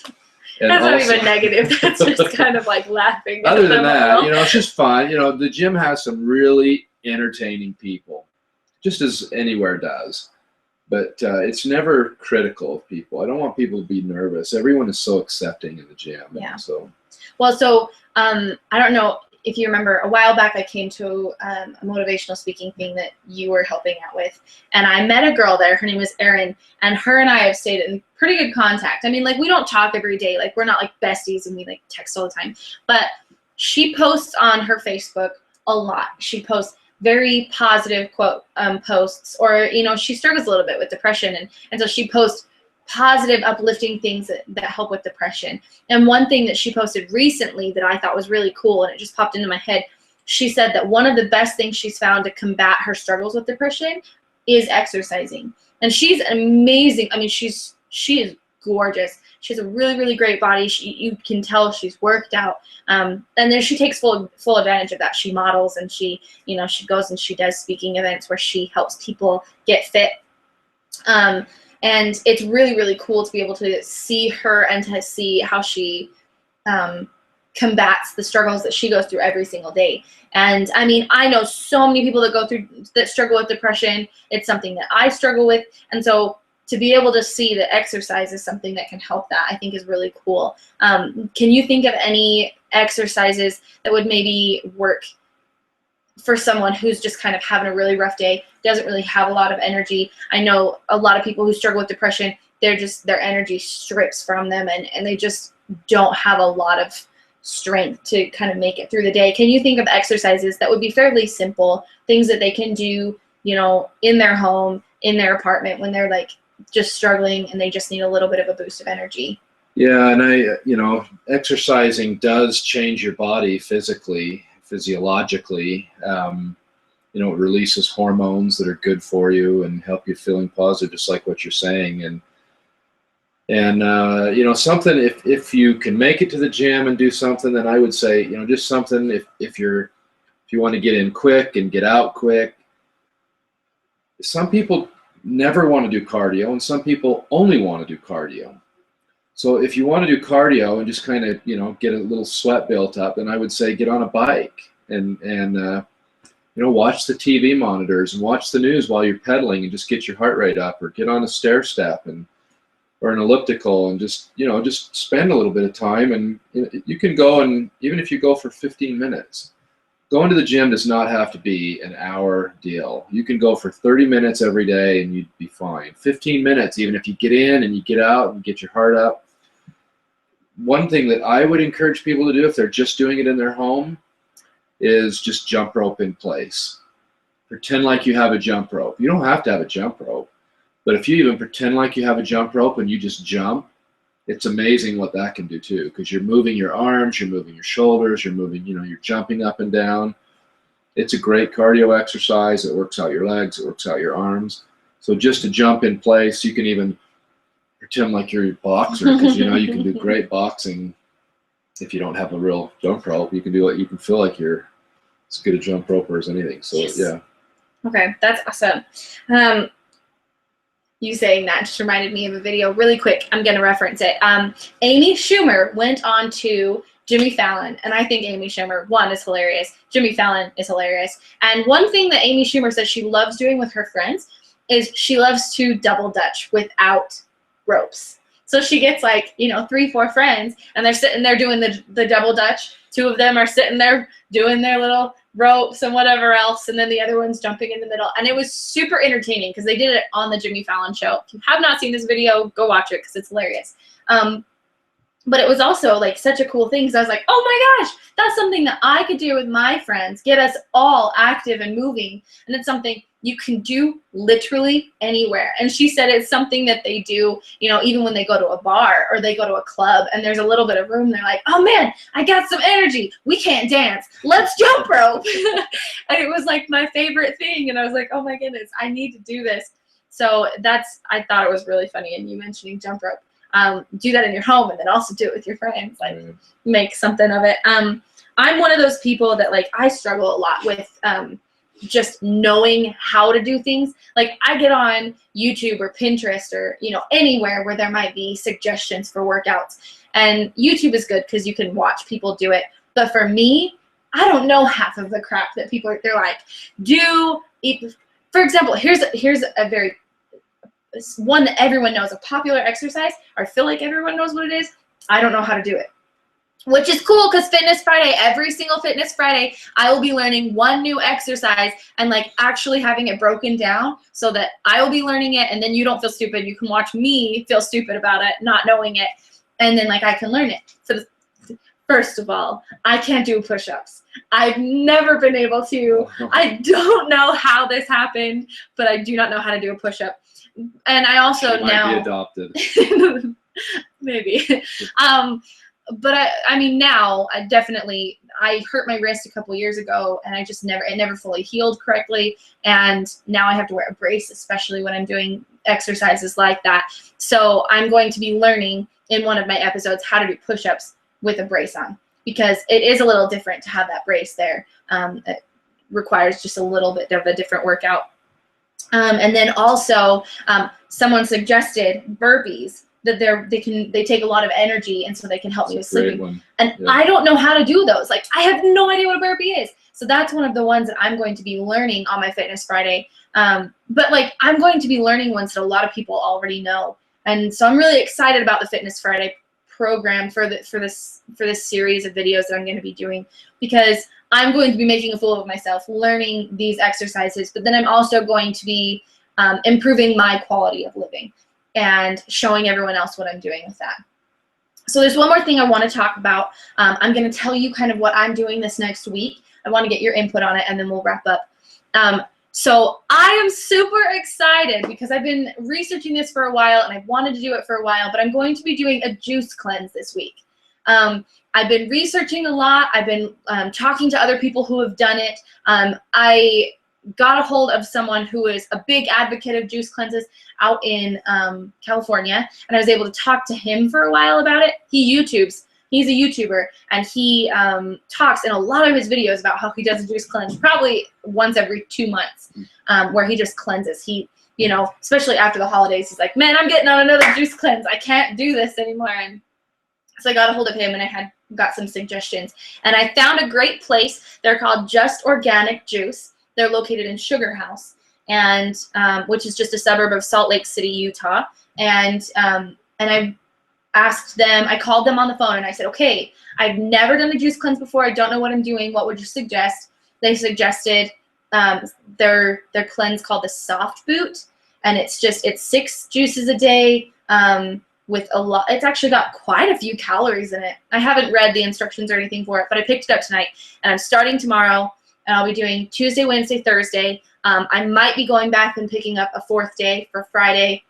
And that's also, not even negative. That's just kind of laughing. Other than that, it's just fun. The gym has some really entertaining people, just as anywhere does. but it's never critical of people. I don't want people to be nervous. Everyone is so accepting in the gym. Yeah. So. Well, so I don't know if you remember, a while back I came to a motivational speaking thing that you were helping out with, and I met a girl there. Her name was Erin, and her and I have stayed in pretty good contact. I mean, like, we don't talk every day. Like, we're not like besties and we like text all the time. But she posts on her Facebook a lot. She posts very positive posts, or, you know, she struggles a little bit with depression, and so she posts positive, uplifting things that help with depression. And one thing that she posted recently that I thought was really cool, and it just popped into my head, she said that one of the best things she's found to combat her struggles with depression is exercising. And she's amazing. I mean, she is gorgeous. She has a really, really great body. You can tell she's worked out. And then she takes full advantage of that. She models, and she goes and she does speaking events where she helps people get fit. And it's really, really cool to be able to see her and to see how she combats the struggles that she goes through every single day. And I mean, I know so many people that struggle with depression. It's something that I struggle with. And so to be able to see that exercise is something that can help that, I think is really cool. Can you think of any exercises that would maybe work for someone who's just kind of having a really rough day, doesn't really have a lot of energy? I know a lot of people who struggle with depression, their energy strips from them, and they just don't have a lot of strength to kind of make it through the day. Can you think of exercises that would be fairly simple, things that they can do, you know, in their home, in their apartment, when they're like just struggling and they just need a little bit of a boost of energy? Yeah, and exercising does change your body physically, physiologically. It releases hormones that are good for you and help you feeling positive, just like what you're saying. And something, if you can make it to the gym and do something, then I would say, just something, if you want to get in quick and get out quick. Some people never want to do cardio, and some people only want to do cardio. So if you want to do cardio and just kind of, get a little sweat built up, then I would say get on a bike and watch the TV monitors and watch the news while you're pedaling and just get your heart rate up, or get on a stair step or an elliptical and just spend a little bit of time. And you can go, and even if you go for 15 minutes, going to the gym does not have to be an hour deal. You can go for 30 minutes every day and you'd be fine. 15 minutes, even if you get in and you get out and get your heart up. One thing that I would encourage people to do if they're just doing it in their home is just jump rope in place. Pretend like you have a jump rope. You don't have to have a jump rope, but if you even pretend like you have a jump rope and you just jump, it's amazing what that can do too, because you're moving your arms, you're moving your shoulders, you're moving, you're jumping up and down. It's a great cardio exercise. It works out your legs, it works out your arms. So just to jump in place, you can even pretend like you're a boxer, because you can do great boxing. If you don't have a real jump rope, you can do it. You can feel like you're as good a jump roper as anything. So yes. Yeah. Okay, that's awesome. You saying that just reminded me of a video really quick. I'm going to reference it. Amy Schumer went on to Jimmy Fallon, and I think Amy Schumer, one, is hilarious. Jimmy Fallon is hilarious. And one thing that Amy Schumer says she loves doing with her friends is she loves to double dutch without ropes. So she gets 3, 4 friends, and they're sitting there doing the double dutch. 2 of them are sitting there doing their little ropes and whatever else, and then the other one's jumping in the middle. And it was super entertaining because they did it on the Jimmy Fallon show. If you have not seen this video, go watch it because it's hilarious. But it was also such a cool thing, because I was like, oh my gosh, that's something that I could do with my friends, get us all active and moving. And it's something you can do literally anywhere. And she said it's something that they do, even when they go to a bar or they go to a club and there's a little bit of room, they're like, oh man, I got some energy. We can't dance. Let's jump rope. And it was my favorite thing. And I was like, oh my goodness, I need to do this. So I thought it was really funny. And you mentioning jump rope. Do that in your home, and then also do it with your friends. Make something of it. I'm one of those people that I struggle a lot with just knowing how to do things. I get on YouTube or Pinterest or anywhere where there might be suggestions for workouts, and YouTube is good because you can watch people do it. But for me, I don't know half of the crap that they're like, do. For example, here's a very one that everyone knows, a popular exercise, or I feel like everyone knows what it is. I don't know how to do it. Which is cool because Fitness Friday, every single Fitness Friday, I will be learning one new exercise and like actually having it broken down so that I will be learning it and then you don't feel stupid. You can watch me feel stupid about it, not knowing it, and then like I can learn it. So first of all, I can't do push-ups. I've never been able to. I don't know how this happened, but I do not know how to do a push-up. And I also She might be adopted. Maybe. But I mean, now I hurt my wrist a couple years ago and it never fully healed correctly. And now I have to wear a brace, especially when I'm doing exercises like that. So I'm going to be learning in one of my episodes how to do push-ups with a brace on, because it is a little different to have that brace there. It requires just a little bit of a different workout. And then also someone suggested burpees, that they take a lot of energy, and so they can help me with sleeping. And yeah. I don't know how to do those. Like, I have no idea what a burpee is. So that's one of the ones that I'm going to be learning on my Fitness Friday. But like, I'm going to be learning ones that a lot of people already know. And so I'm really excited about the Fitness Friday program for this series of videos that I'm going to be doing, because I'm going to be making a fool of myself learning these exercises, but then I'm also going to be improving my quality of living and showing everyone else what I'm doing with that. So there's one more thing I want to talk about. I'm going to tell you kind of what I'm doing this next week. I want to get your input on it, and then we'll wrap up. So I am super excited because I've been researching this for a while, and I've wanted to do it for a while, but I'm going to be doing a juice cleanse this week. I've been researching a lot. I've been talking to other people who have done it. I got a hold of someone who is a big advocate of juice cleanses out in California, and I was able to talk to him for a while about it. He's a YouTuber, and he talks in a lot of his videos about how he does a juice cleanse probably once every 2 months, where he just cleanses. He, especially after the holidays, he's like, man, I'm getting on another juice cleanse. I can't do this anymore. And so I got a hold of him, and I got some suggestions. And I found a great place. They're called Just Organic Juice. They're located in Sugar House, and which is just a suburb of Salt Lake City, Utah. And I asked them, I called them on the phone, and I said, okay, I've never done a juice cleanse before. I don't know what I'm doing. What would you suggest? They suggested their cleanse called the Soft Boot, and it's 6 juices a day with a lot. It's actually got quite a few calories in it. I haven't read the instructions or anything for it, but I picked it up tonight, and I'm starting tomorrow, and I'll be doing Tuesday, Wednesday, Thursday. I might be going back and picking up a 4th day for Friday.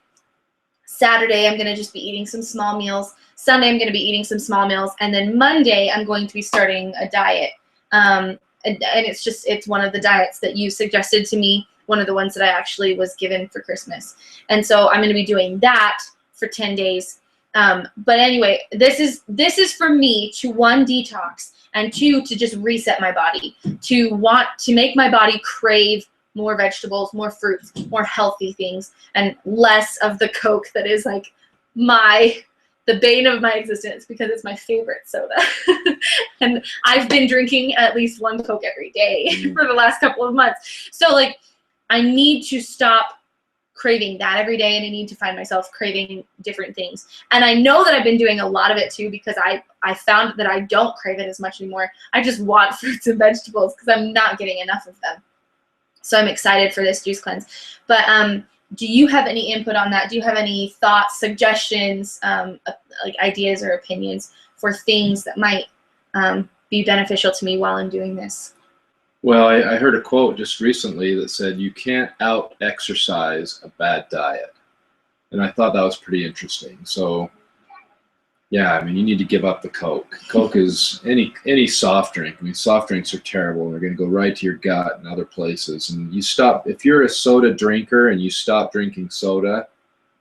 Saturday, I'm going to just be eating some small meals. Sunday, I'm going to be eating some small meals. And then Monday, I'm going to be starting a diet. And it's one of the diets that you suggested to me, one of the ones that I actually was given for Christmas. And so I'm going to be doing that for 10 days. But anyway, this is for me to, 1, detox, and 2, to just reset my body, to want to make my body crave more vegetables, more fruits, more healthy things, and less of the Coke that is like the bane of my existence, because it's my favorite soda. And I've been drinking at least 1 Coke every day for the last couple of months. So like, I need to stop craving that every day, and I need to find myself craving different things. And I know that I've been doing a lot of it too, because I found that I don't crave it as much anymore. I just want fruits and vegetables because I'm not getting enough of them. So I'm excited for this juice cleanse. But do you have any input on that? Do you have any thoughts, suggestions, like ideas or opinions for things that might be beneficial to me while I'm doing this? Well, I heard a quote just recently that said, you can't out-exercise a bad diet. And I thought that was pretty interesting. So, yeah, I mean, you need to give up the Coke. Coke is any soft drink. I mean, soft drinks are terrible. They're going to go right to your gut and other places. And if you're a soda drinker and you stop drinking soda,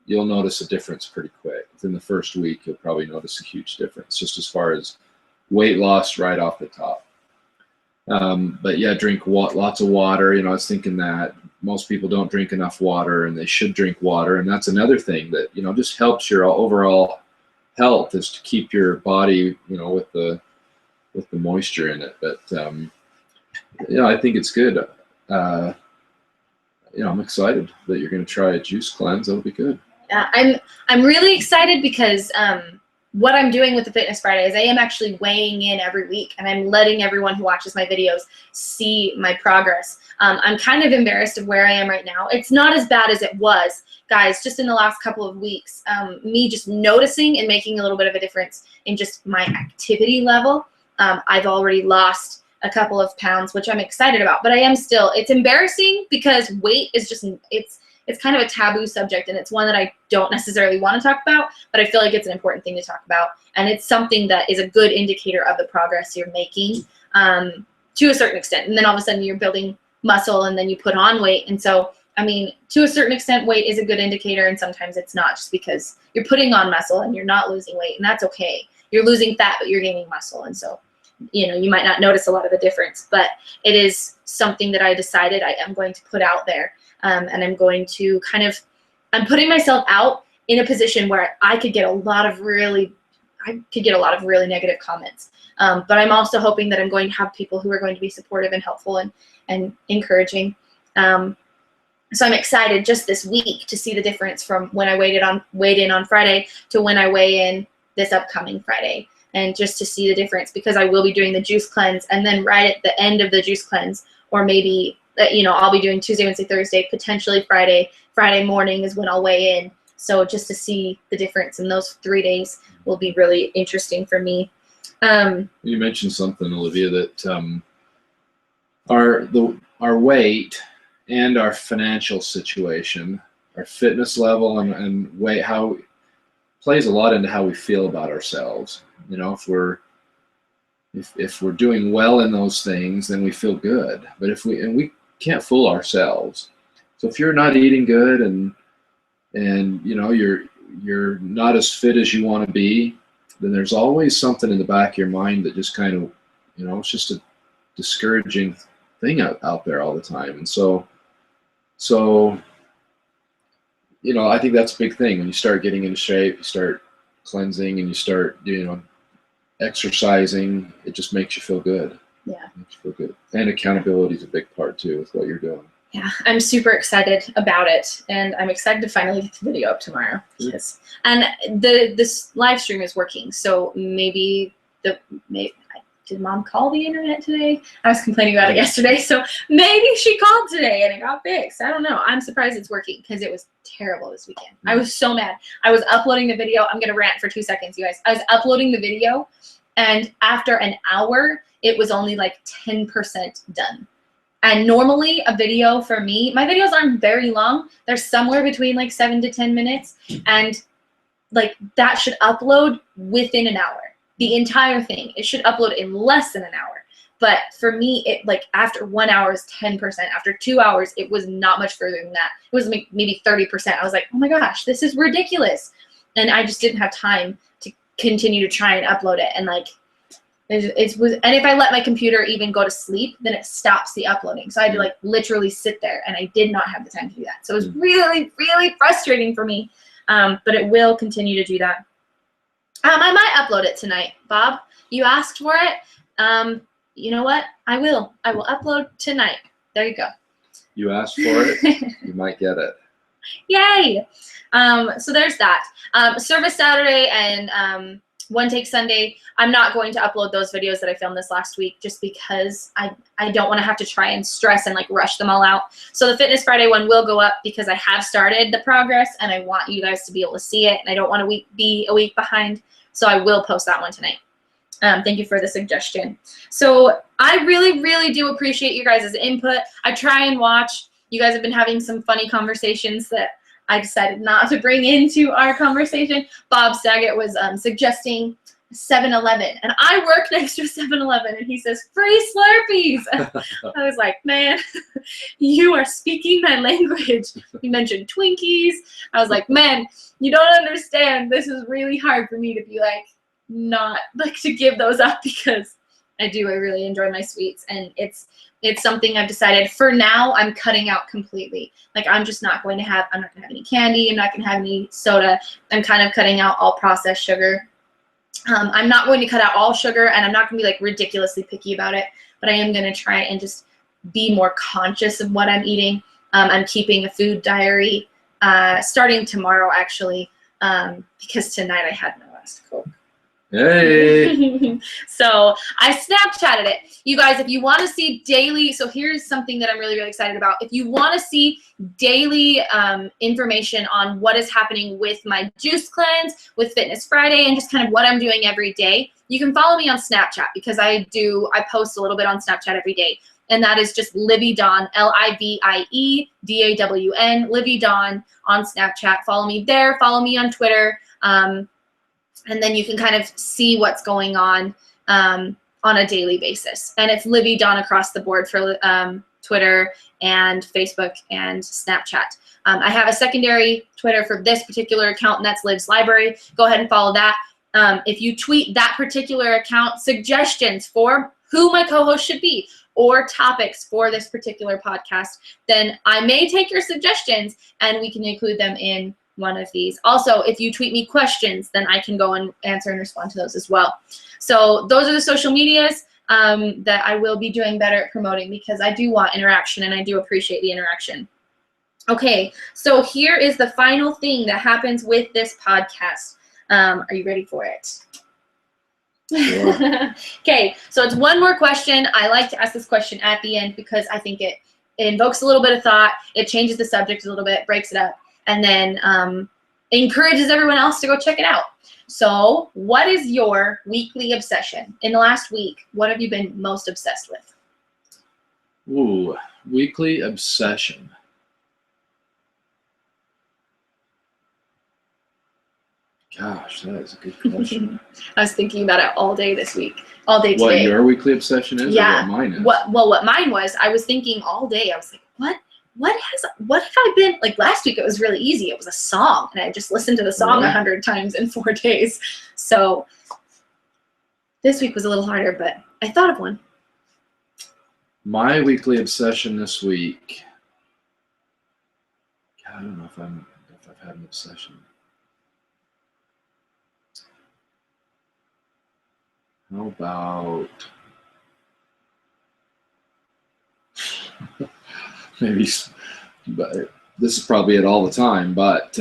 you'll notice a difference pretty quick. Within the first week, you'll probably notice a huge difference, just as far as weight loss right off the top. But yeah, drink lots of water. I was thinking that most people don't drink enough water, and they should drink water. And that's another thing that, just helps your overall health, is to keep your body, with the moisture in it. But I think it's good. I'm excited that you're going to try a juice cleanse. That'll be good. Yeah, I'm really excited because what I'm doing with the Fitness Friday is I am actually weighing in every week, and I'm letting everyone who watches my videos see my progress. I'm kind of embarrassed of where I am right now. It's not as bad as it was, guys, just in the last couple of weeks. Me just noticing and making a little bit of a difference in just my activity level. I've already lost a couple of pounds, which I'm excited about, but I am still, it's embarrassing because weight is just, it's kind of a taboo subject, and it's one that I don't necessarily want to talk about, but I feel like it's an important thing to talk about, and it's something that is a good indicator of the progress you're making to a certain extent. And then all of a sudden you're building muscle, and then you put on weight. And so, I mean, to a certain extent, weight is a good indicator, and sometimes it's not, just because you're putting on muscle and you're not losing weight, and that's okay. You're losing fat, but you're gaining muscle, and so, you might not notice a lot of the difference, but it is something that I decided I am going to put out there. And I'm going to I'm putting myself out in a position where I could get a lot of really negative comments. But I'm also hoping that I'm going to have people who are going to be supportive and helpful and encouraging. So I'm excited just this week to see the difference from when I weighed in on Friday to when I weigh in this upcoming Friday. And just to see the difference, because I will be doing the juice cleanse, and then right at the end of the juice cleanse, or maybe I'll be doing Tuesday, Wednesday, Thursday, potentially Friday. Friday morning is when I'll weigh in. So just to see the difference in those 3 days will be really interesting for me. You mentioned something, Olivia, that our weight and our financial situation, our fitness level, and weight, how plays a lot into how we feel about ourselves. If we're doing well in those things, then we feel good. But we can't fool ourselves. So if you're not eating good and you're not as fit as you want to be, then there's always something in the back of your mind that just kind of, it's just a discouraging thing out there all the time. And so I think that's a big thing. When you start getting into shape, you start cleansing, and you start exercising, it just makes you feel good. Yeah. It makes you feel good. And accountability is a big part too with what you're doing. Yeah, I'm super excited about it, and I'm excited to finally get the video up tomorrow. Yes. And this live stream is working, so maybe did Mom call the internet today? I was complaining about it yesterday, so maybe she called today and it got fixed. I don't know. I'm surprised it's working, because it was terrible this weekend. I was so mad. I was uploading the video. I'm going to rant for 2 seconds, you guys. I was uploading the video, and after an hour, it was only like 10% done. And normally a video for me, my videos aren't very long. They're somewhere between like 7 to 10 minutes, and like that should upload within an hour. The entire thing, it should upload in less than an hour. But for me, it after 1 hour is 10%. After 2 hours, it was not much further than that. It was maybe 30%. I was like, oh my gosh, this is ridiculous. And I just didn't have time to continue to try and upload it. And and if I let my computer even go to sleep, then it stops the uploading. So I had to literally sit there, and I did not have the time to do that. So it was really, really frustrating for me. But it will continue to do that. I might upload it tonight, Bob. You asked for it. You know what? I will upload tonight. There you go. You asked for it. You might get it. Yay! So there's that. Service Saturday and One Take Sunday, I'm not going to upload those videos that I filmed this last week, just because I don't want to have to try and stress and rush them all out. So the Fitness Friday one will go up, because I have started the progress, and I want you guys to be able to see it, and I don't want to be a week behind. So I will post that one tonight. Thank you for the suggestion. So I really, really do appreciate you guys' input. I try and watch. You guys have been having some funny conversations that I decided not to bring into our conversation. Bob Saget was suggesting 7-Eleven, and I work next to 7-Eleven, and he says, free Slurpees. I was like, man, you are speaking my language. He mentioned Twinkies. I was like, man, you don't understand. This is really hard for me to be not to give those up, because I really enjoy my sweets, and it's something I've decided for now I'm cutting out completely. I'm just not going to have, I'm not going to have any candy. I'm not going to have any soda. I'm kind of cutting out all processed sugar. I'm not going to cut out all sugar, and I'm not going to be ridiculously picky about it, but I am going to try and just be more conscious of what I'm eating. I'm keeping a food diary starting tomorrow, actually, because tonight I had my last Coke. Hey. So I Snapchatted it. You guys, if you want to see daily, so here's something that I'm really, really excited about. If you want to see daily information on what is happening with my juice cleanse, with Fitness Friday, and just kind of what I'm doing every day, you can follow me on Snapchat, because I post a little bit on Snapchat every day. And that is just Livy Dawn, LIVIEDAWN, Livy Dawn on Snapchat. Follow me there. Follow me on Twitter. And then you can kind of see what's going on a daily basis. And it's Livy Dawn across the board for Twitter and Facebook and Snapchat. I have a secondary Twitter for this particular account, and that's Liv's Library. Go ahead and follow that. If you tweet that particular account suggestions for who my co-host should be or topics for this particular podcast, then I may take your suggestions and we can include them in one of these. Also, if you tweet me questions, then I can go and answer and respond to those as well. So those are the social medias that I will be doing better at promoting, because I do want interaction and I do appreciate the interaction. Okay, so here is the final thing that happens with this podcast. Are you ready for it? Sure. Okay, so it's one more question. I like to ask this question at the end because I think it invokes a little bit of thought, it changes the subject a little bit, breaks it up, and then encourages everyone else to go check it out. So what is your weekly obsession? In the last week, what have you been most obsessed with? Ooh, weekly obsession. Gosh, that is a good question. I was thinking about it all day this week, all day today. What your weekly obsession is, yeah, or what mine is? What mine was, I was thinking all day. I was like, what have I been, like last week it was really easy. It was a song, and I just listened to the song 100 times in 4 days. So this week was a little harder, but I thought of one. My weekly obsession this week. God, I don't know if I've had an obsession. How about maybe, but this is probably it all the time, but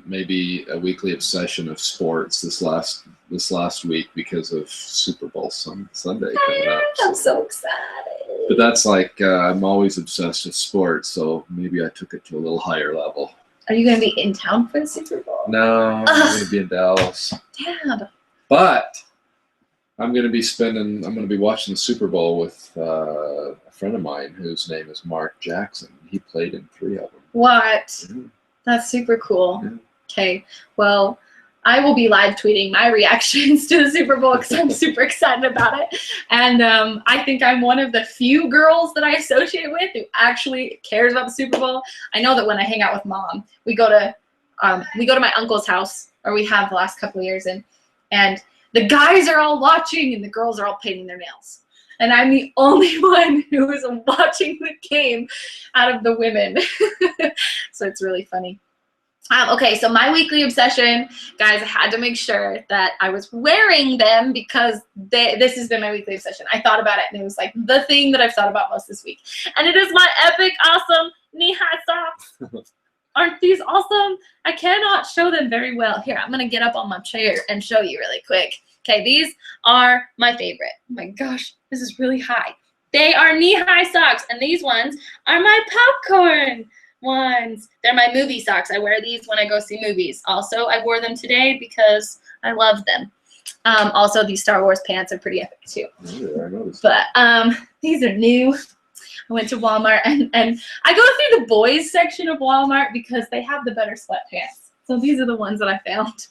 maybe a weekly obsession of sports this last week because of Super Bowl Sunday coming up. I'm so excited. But that's like, I'm always obsessed with sports, so maybe I took it to a little higher level. Are you going to be in town for the Super Bowl? No, I'm going to be in Dallas. Damn. But I'm going to be watching the Super Bowl with a friend of mine whose name is Mark Jackson. He played in 3 of them. What? Yeah. That's super cool. Yeah. Okay. Well, I will be live tweeting my reactions to the Super Bowl because I'm super excited about it. And I think I'm one of the few girls that I associate with who actually cares about the Super Bowl. I know that when I hang out with Mom, we go to my uncle's house, or we have the last couple of years, and the guys are all watching and the girls are all painting their nails. And I'm the only one who is watching the game out of the women. So it's really funny. Okay, so my weekly obsession, guys, I had to make sure that I was wearing them because this has been my weekly obsession. I thought about it, and it was like the thing that I've thought about most this week. And it is my epic, awesome knee-high socks. Aren't these awesome? I cannot show them very well. Here, I'm going to get up on my chair and show you really quick. Okay, these are my favorite. Oh my gosh, this is really high. They are knee-high socks, and these ones are my popcorn ones. They're my movie socks. I wear these when I go see movies. Also, I wore them today because I love them. Also, these Star Wars pants are pretty epic too. Yeah, I noticed. But these are new. I went to Walmart, and I go through the boys section of Walmart because they have the better sweatpants. So these are the ones that I found.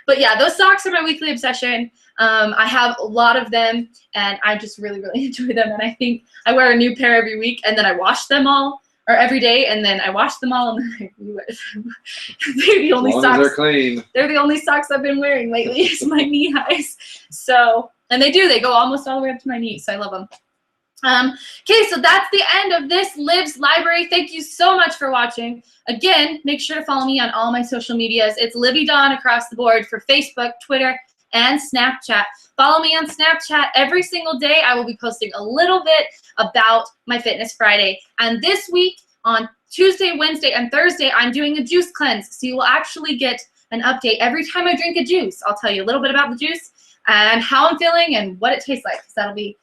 But yeah, those socks are my weekly obsession. I have a lot of them, and I just really, really enjoy them. And I think I wear a new pair every week, and then I wash them all, or every day, and then I wash them all, and then I rewear them. They're the only as long socks. as they're clean. They're the only socks I've been wearing lately. Is my knee highs. So, and they go almost all the way up to my knees. So I love them. Okay, so that's the end of this Liv's Library. Thank you so much for watching. Again, make sure to follow me on all my social medias. It's Livy Dawn across the board for Facebook, Twitter, and Snapchat. Follow me on Snapchat. Every single day I will be posting a little bit about my Fitness Friday. And this week on Tuesday, Wednesday, and Thursday, I'm doing a juice cleanse. So you will actually get an update every time I drink a juice. I'll tell you a little bit about the juice and how I'm feeling and what it tastes like, because that'll be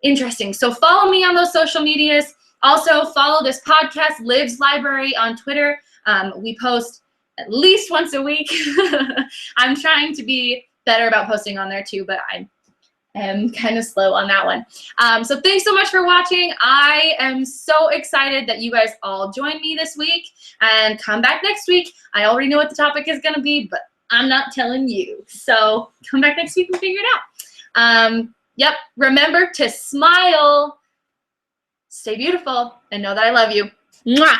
interesting. So follow me on those social medias. Also follow this podcast, Liv's Library, on Twitter. We post at least once a week. I'm trying to be better about posting on there too, but I am kind of slow on that one. So thanks so much for watching. I am so excited that you guys all joined me this week, and come back next week. I already know what the topic is going to be, but I'm not telling you. So come back next week and figure it out. Yep, remember to smile, stay beautiful, and know that I love you. Mwah!